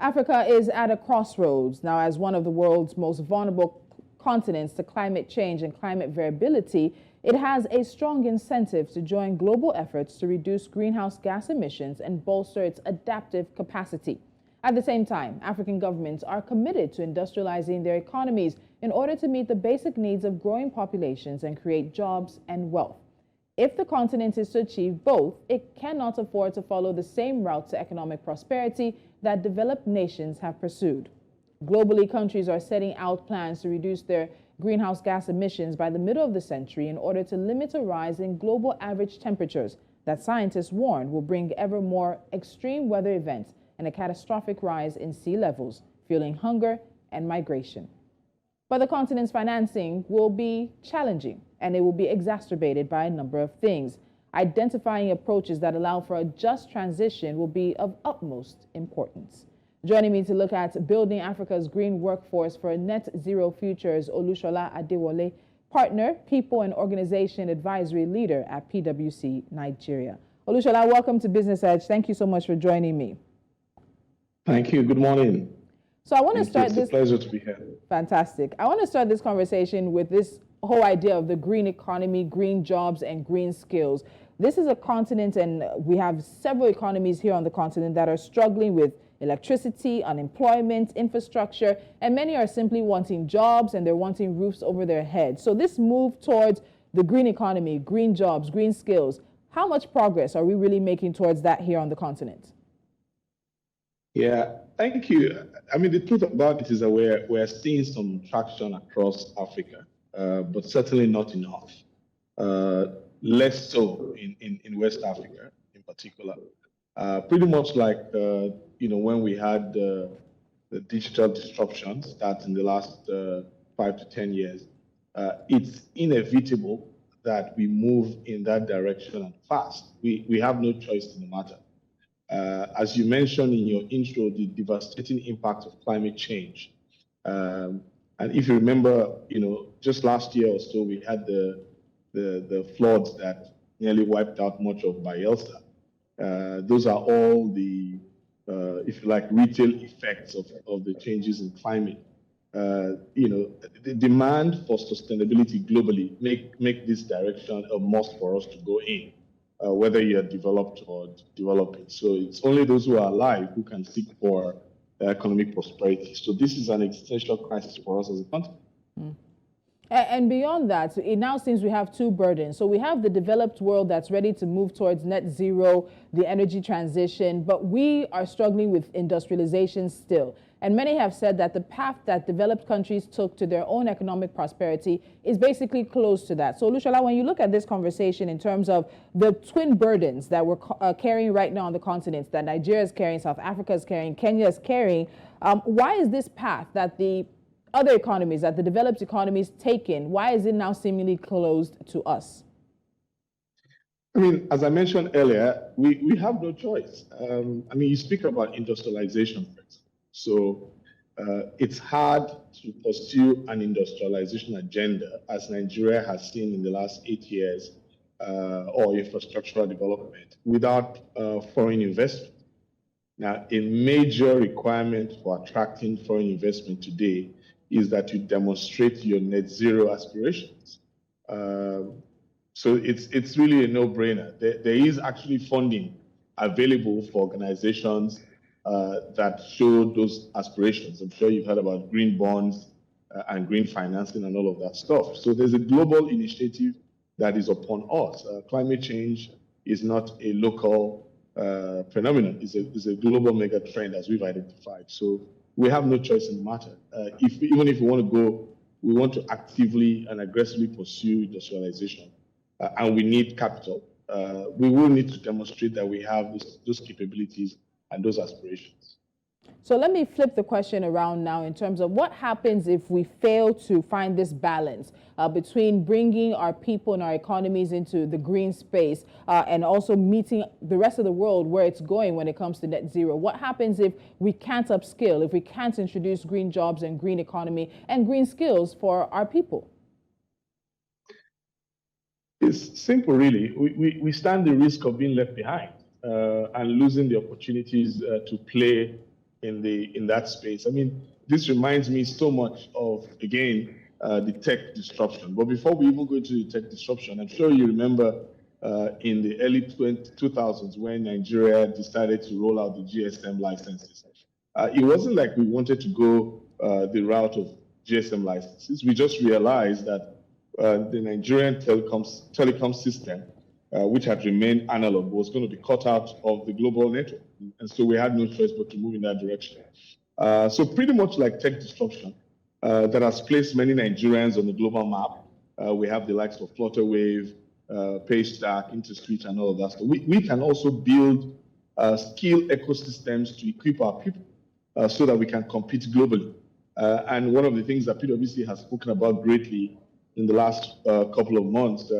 Africa is at a crossroads now as one of the world's most vulnerable continents to climate change and climate variability. It has a strong incentive to join global efforts to reduce greenhouse gas emissions and bolster its adaptive capacity. At the same time, African governments are committed to industrializing their economies in order to meet the basic needs of growing populations and create jobs and wealth. If the continent is to achieve both, it cannot afford to follow the same route to economic prosperity that developed nations have pursued. Globally, countries are setting out plans to reduce their greenhouse gas emissions by the middle of the century in order to limit a rise in global average temperatures that scientists warn will bring ever more extreme weather events and a catastrophic rise in sea levels, fueling hunger and migration. But the continent's financing will be challenging, and it will be exacerbated by a number of things. Identifying approaches that allow for a just transition will be of utmost importance. Joining me to look at building Africa's green workforce for a net zero future is Olushola Adewole, partner, people and organization advisory leader at PwC Nigeria. Olushola, welcome to Business Edge. Thank you so much for joining me. Thank you. Good morning. So I want to start this. It's a pleasure to be here. Fantastic. I want to start this conversation with this whole idea of the green economy, green jobs, and green skills. This is a continent, and we have several economies here on the continent that are struggling with electricity, unemployment, infrastructure, and many are simply wanting jobs and they're wanting roofs over their heads. So this move towards the green economy, green jobs, green skills, how much progress are we really making towards that here on the continent? Yeah, thank you. I mean, the truth about it is that we're seeing some traction across Africa, but certainly not enough. Less so in West Africa in particular. Pretty much like, when we had the digital disruption start in the last 5 to 10 years, it's inevitable that we move in that direction and fast. We have no choice in the matter. As you mentioned in your intro, the devastating impact of climate change. And if you remember, just last year or so, we had the floods that nearly wiped out much of Bayelsa. Those are all the, if you like, retail effects of the changes in climate. The demand for sustainability globally make this direction a must for us to go in. Whether you're developed or developing. So it's only those who are alive who can seek for economic prosperity. So this is an existential crisis for us as a country. And beyond that, it now seems we have two burdens. So we have the developed world that's ready to move towards net zero, the energy transition, but we are struggling with industrialization still. And many have said that the path that developed countries took to their own economic prosperity is basically close to that. So, Olushola, when you look at this conversation in terms of the twin burdens that we're carrying right now on the continent, that Nigeria is carrying, South Africa is carrying, Kenya is carrying, why is this path that the other economies, that the developed economies taken, why is it now seemingly closed to us? I mean, as I mentioned earlier, we have no choice. You speak about industrialization, for example. So it's hard to pursue an industrialization agenda as Nigeria has seen in the last 8 years or infrastructural development without foreign investment. Now, a major requirement for attracting foreign investment today is that you demonstrate your net zero aspirations. So it's really a no-brainer. There is actually funding available for organizations that show those aspirations. I'm sure you've heard about green bonds and green financing and all of that stuff. So there's a global initiative that is upon us. Climate change is not a local phenomenon. It's a global mega trend as we've identified. So we have no choice in the matter. Even if we want to go, we want to actively and aggressively pursue industrialization, and we need capital. We will need to demonstrate that we have those capabilities and those aspirations. So let me flip the question around now in terms of what happens if we fail to find this balance between bringing our people and our economies into the green space and also meeting the rest of the world where it's going when it comes to net zero. What happens if we can't upskill, if we can't introduce green jobs and green economy and green skills for our people? It's simple, really. We stand the risk of being left behind and losing the opportunities to play in that space. I mean, this reminds me so much of, again, the tech disruption. But before we even go into the tech disruption, I'm sure you remember in the early 2000s when Nigeria decided to roll out the GSM licenses. It wasn't like we wanted to go the route of GSM licenses. We just realized that the Nigerian telecom system, which had remained analog, was going to be cut out of the global network. And so we had no choice but to move in that direction. So pretty much like tech disruption that has placed many Nigerians on the global map. We have the likes of Flutterwave, Paystack, InterSwitch, and all of that. So we can also build skill ecosystems to equip our people so that we can compete globally. And one of the things that PwC has spoken about greatly in the last couple of months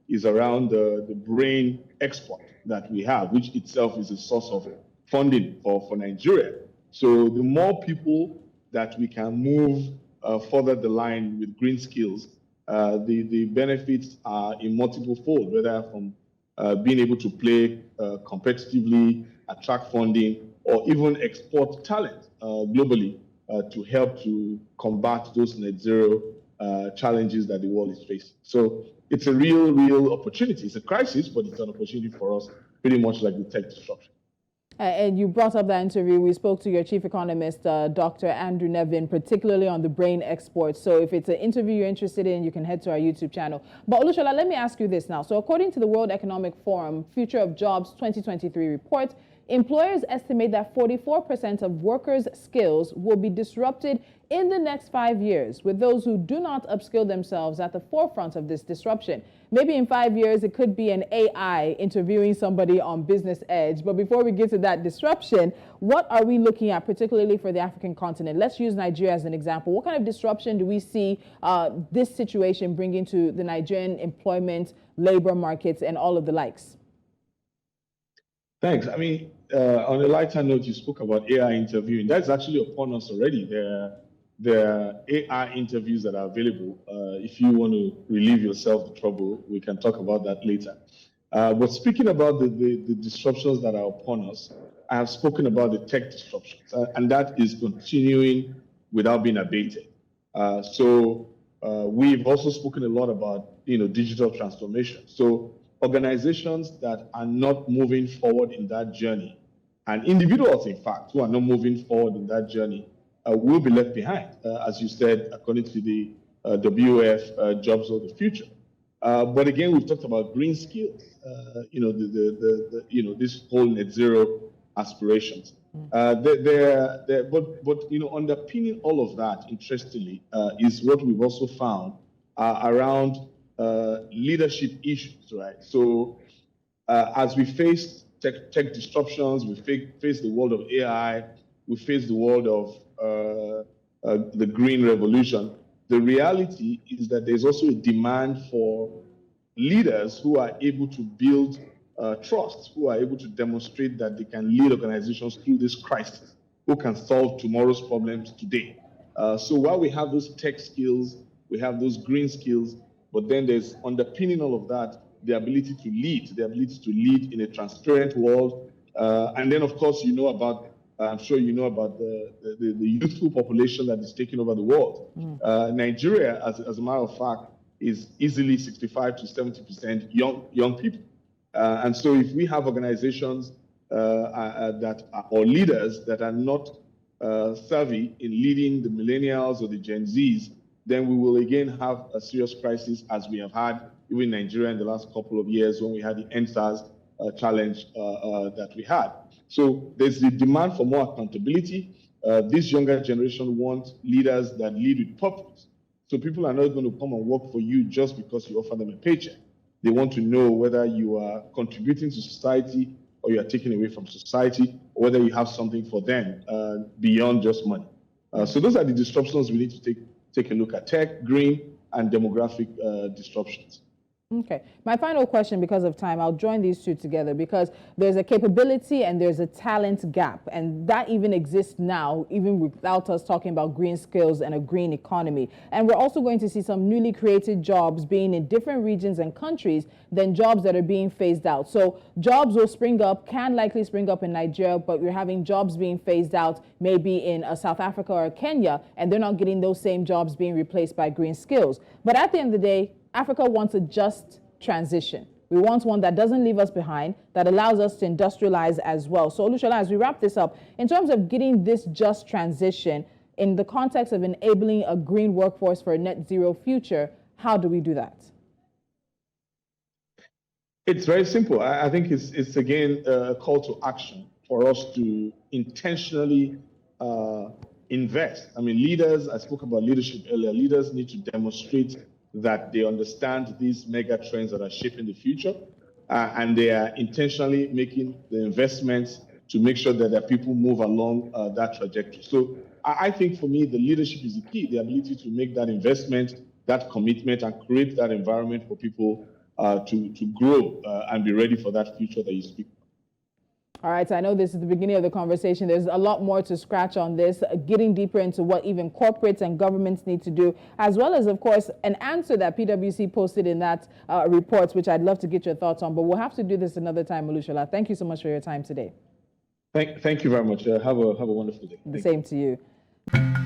is around the brain export that we have, which itself is a source of funding for Nigeria. So the more people that we can move further the line with green skills, the benefits are in multiple fold, whether from being able to play competitively, attract funding, or even export talent globally to help to combat those net zero challenges that the world is facing. So it's a real opportunity. It's a crisis, but it's an opportunity for us, pretty much like the tech disruption. And you brought up that interview. We spoke to your chief economist, Dr. Andrew Nevin, particularly on the brain export. So if it's an interview you're interested in, you can head to our YouTube channel. But Olushola, let me ask you this now. So according to the World Economic Forum Future of Jobs 2023 report, employers estimate that 44% of workers' skills will be disrupted in the next 5 years, with those who do not upskill themselves at the forefront of this disruption. Maybe in 5 years, it could be an AI interviewing somebody on Business Edge. But before we get to that disruption, what are we looking at, particularly for the African continent? Let's use Nigeria as an example. What kind of disruption do we see this situation bringing to the Nigerian employment, labor markets, and all of the likes? Thanks. I mean, on a lighter note, you spoke about AI interviewing. That's actually upon us already. There are AI interviews that are available. If you want to relieve yourself the trouble, we can talk about that later. But speaking about the disruptions that are upon us, I have spoken about the tech disruptions, and that is continuing without being abated. So we've also spoken a lot about digital transformation. So organizations that are not moving forward in that journey, and individuals, in fact, who are not moving forward in that journey, will be left behind, as you said, according to the WF Jobs of the Future. But again, we've talked about green skills, this whole net zero aspirations. But underpinning all of that, interestingly, is what we've also found around leadership issues, right? So as we face tech disruptions, we face the world of AI, we face the world of the green revolution. The reality is that there's also a demand for leaders who are able to build trust, who are able to demonstrate that they can lead organizations through this crisis, who can solve tomorrow's problems today. So while we have those tech skills, we have those green skills, but then there's underpinning all of that, the ability to lead in a transparent world. And then, of course, I'm sure you know about the youthful population that is taking over the world. Nigeria, as a matter of fact, is easily 65 to 70% young people. And so if we have organizations or leaders that are not savvy in leading the millennials or the Gen Zs, then we will again have a serious crisis, as we have had even in Nigeria in the last couple of years when we had the NSAS challenge that we had. So there's the demand for more accountability. This younger generation wants leaders that lead with purpose. So people are not going to come and work for you just because you offer them a paycheck. They want to know whether you are contributing to society or you are taking away from society, or whether you have something for them beyond just money. So those are the disruptions we need to take a look at: tech, green, and demographic disruptions. Okay. My final question, because of time, I'll join these two together because there's a capability and there's a talent gap. And that even exists now, even without us talking about green skills and a green economy. And we're also going to see some newly created jobs being in different regions and countries than jobs that are being phased out. So jobs will spring up, can likely spring up in Nigeria, but we're having jobs being phased out maybe in South Africa or Kenya, and they're not getting those same jobs being replaced by green skills. But at the end of the day, Africa wants a just transition. We want one that doesn't leave us behind, that allows us to industrialize as well. So Olushola, as we wrap this up, in terms of getting this just transition in the context of enabling a green workforce for a net zero future, how do we do that? It's very simple. I think it's again a call to action for us to intentionally invest. I mean, leaders, I spoke about leadership earlier, leaders need to demonstrate that they understand these mega trends that are shaping the future, and they are intentionally making the investments to make sure that their people move along that trajectory. So I think for me, the leadership is the key, the ability to make that investment, that commitment, and create that environment for people to grow and be ready for that future that you speak. All right, so I know this is the beginning of the conversation. There's a lot more to scratch on this, getting deeper into what even corporates and governments need to do, as well as, of course, an answer that PwC posted in that report, which I'd love to get your thoughts on. But we'll have to do this another time, Olushola. Thank you so much for your time today. Thank you very much. Have a wonderful day. The same to you.